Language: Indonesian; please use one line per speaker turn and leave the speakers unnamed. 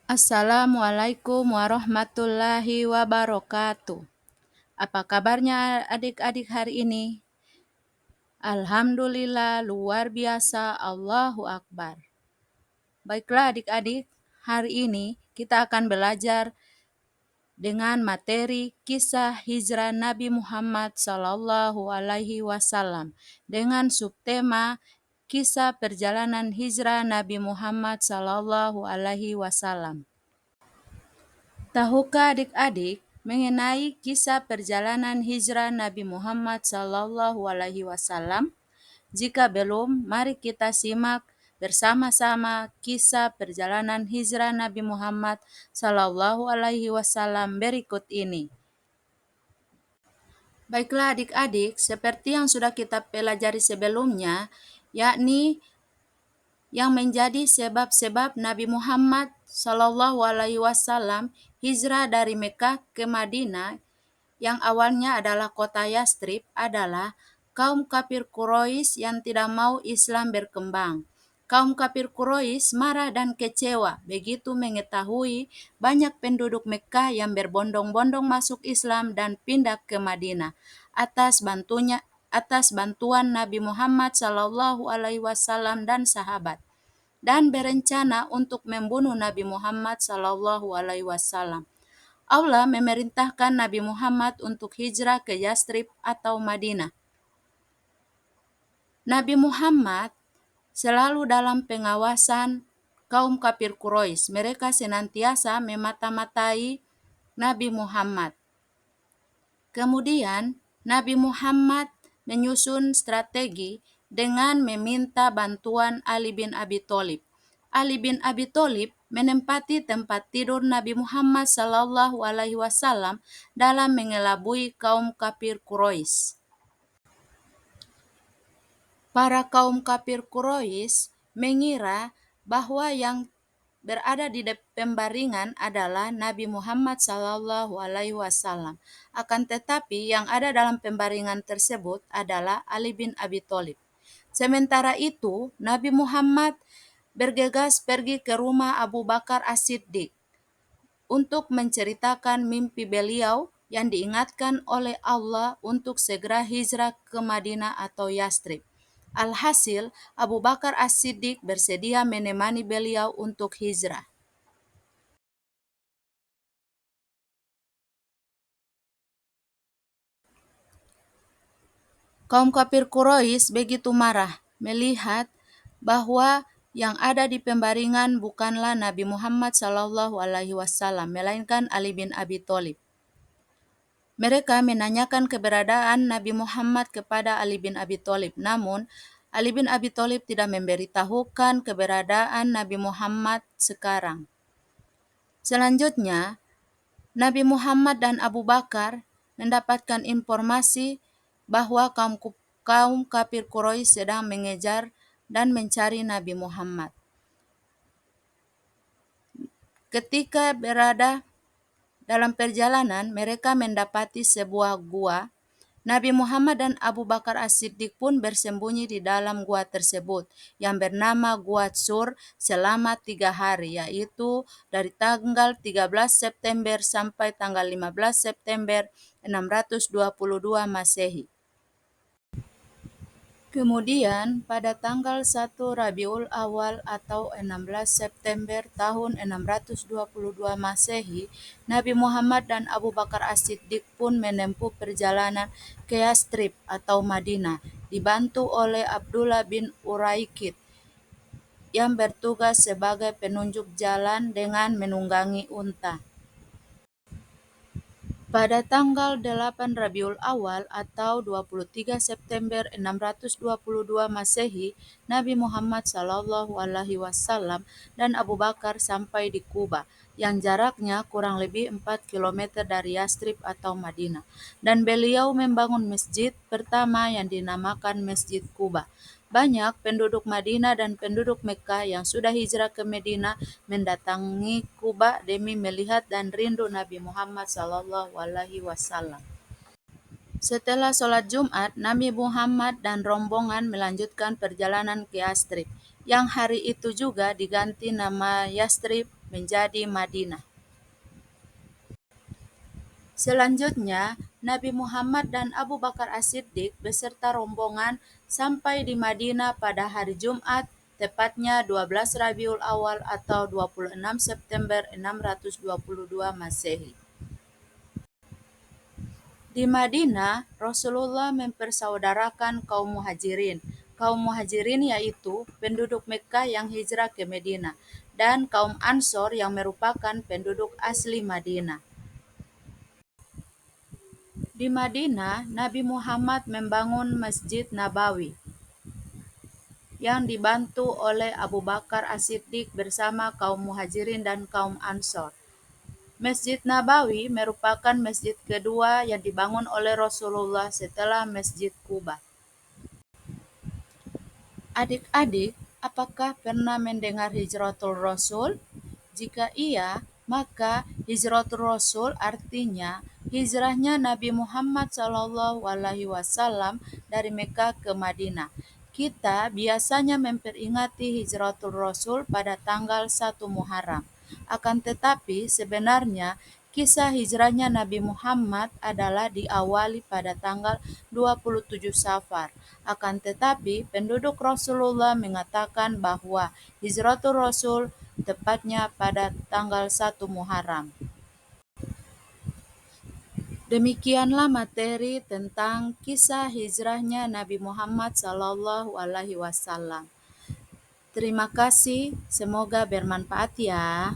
Assalamualaikum warahmatullahi wabarakatuh. Apa kabarnya adik-adik hari ini? Alhamdulillah luar biasa, Allahu Akbar. Baiklah adik-adik, hari ini kita akan belajar dengan materi kisah hijrah Nabi Muhammad Sallallahu Alaihi Wasallam dengan subtema kisah perjalanan hijrah Nabi Muhammad Sallallahu Alaihi Wasallam. Tahukah adik-adik mengenai kisah perjalanan hijrah Nabi Muhammad Sallallahu Alaihi Wasallam? Jika belum, mari kita simak bersama-sama kisah perjalanan hijrah Nabi Muhammad Sallallahu Alaihi Wasallam berikut ini. Baiklah adik-adik, seperti yang sudah kita pelajari sebelumnya, yakni yang menjadi sebab-sebab Nabi Muhammad Sallallahu Alaihi Wasallam hijrah dari Mekah ke Madinah yang awalnya adalah kota Yastrib adalah kaum kafir Quraisy yang tidak mau Islam berkembang. Kaum kafir Quraisy marah dan kecewa begitu mengetahui banyak penduduk Mekah yang berbondong-bondong masuk Islam dan pindah ke Madinah atas bantuan Nabi Muhammad Sallallahu Alaihi Wasallam dan sahabat, dan berencana untuk membunuh Nabi Muhammad Sallallahu Alaihi Wasallam. Allah memerintahkan Nabi Muhammad untuk hijrah ke Yastrib atau Madinah. Nabi Muhammad selalu dalam pengawasan kaum kafir Quraisy. Mereka senantiasa memata-matai Nabi Muhammad. Kemudian Nabi Muhammad menyusun strategi dengan meminta bantuan Ali bin Abi Thalib. Ali bin Abi Thalib menempati tempat tidur Nabi Muhammad Sallallahu Alaihi Wasallam dalam mengelabui kaum kafir Quraisy. Para kaum kafir Quraisy mengira bahwa yang berada di pembaringan adalah Nabi Muhammad Sallallahu Alaihi Wasallam. Akan tetapi yang ada dalam pembaringan tersebut adalah Ali bin Abi Thalib. Sementara itu, Nabi Muhammad bergegas pergi ke rumah Abu Bakar As-Siddiq untuk menceritakan mimpi beliau yang diingatkan oleh Allah untuk segera hijrah ke Madinah atau Yastrib. Alhasil, Abu Bakar As-Siddiq bersedia menemani beliau untuk hijrah. Kaum kafir Quraisy begitu marah melihat bahwa yang ada di pembaringan bukanlah Nabi Muhammad Sallallahu Alaihi Wasallam, melainkan Ali bin Abi Thalib. Mereka menanyakan keberadaan Nabi Muhammad kepada Ali bin Abi Thalib, namun Ali bin Abi Thalib tidak memberitahukan keberadaan Nabi Muhammad sekarang. Selanjutnya, Nabi Muhammad dan Abu Bakar mendapatkan informasi bahwa kaum kafir Quraisy sedang mengejar dan mencari Nabi Muhammad. Ketika berada dalam perjalanan, mereka mendapati sebuah gua. Nabi Muhammad dan Abu Bakar As-Siddiq pun bersembunyi di dalam gua tersebut yang bernama Gua Tsur selama 3 hari, yaitu dari tanggal 13 September sampai tanggal 15 September 622 Masehi. Kemudian pada tanggal 1 Rabiul Awal atau 16 September tahun 622 Masehi, Nabi Muhammad dan Abu Bakar As-Siddiq pun menempuh perjalanan ke Yastrib atau Madinah, dibantu oleh Abdullah bin Uraikid yang bertugas sebagai penunjuk jalan dengan menunggangi unta. Pada tanggal 8 Rabiul Awal atau 23 September 622 Masehi, Nabi Muhammad Sallallahu Alaihi Wasallam dan Abu Bakar sampai di Kuba, yang jaraknya kurang lebih 4 km dari Yastrib atau Madinah, dan beliau membangun masjid pertama yang dinamakan Masjid Kuba. Banyak penduduk Madinah dan penduduk Mekah yang sudah hijrah ke Madinah mendatangi Kuba demi melihat dan rindu Nabi Muhammad Sallallahu Alaihi Wasallam. Setelah sholat Jumat, Nabi Muhammad dan rombongan melanjutkan perjalanan ke Yastrib, yang hari itu juga diganti nama Yastrib menjadi Madinah. Selanjutnya, Nabi Muhammad dan Abu Bakar As-Siddiq beserta rombongan sampai di Madinah pada hari Jumat, tepatnya 12 Rabiul Awal atau 26 September 622 Masehi. Di Madinah, Rasulullah mempersaudarakan kaum muhajirin. Kaum muhajirin yaitu penduduk Mekkah yang hijrah ke Madinah, dan kaum Ansor yang merupakan penduduk asli Madinah. Di Madinah, Nabi Muhammad membangun Masjid Nabawi yang dibantu oleh Abu Bakar As-Siddiq bersama kaum muhajirin dan kaum Ansor. Masjid Nabawi merupakan masjid kedua yang dibangun oleh Rasulullah setelah Masjid Quba. Adik-adik, apakah pernah mendengar Hijratul Rasul? Jika iya, maka Hijratul Rasul artinya hijrahnya Nabi Muhammad SAW dari Mekah ke Madinah. Kita biasanya memperingati Hijratul Rasul pada tanggal 1 Muharram. Akan tetapi sebenarnya kisah hijrahnya Nabi Muhammad adalah diawali pada tanggal 27 Safar. Akan tetapi penduduk Rasulullah mengatakan bahwa Hijratul Rasul tepatnya pada tanggal 1 Muharram. Demikianlah materi tentang kisah hijrahnya Nabi Muhammad SAW. Terima kasih, semoga bermanfaat ya.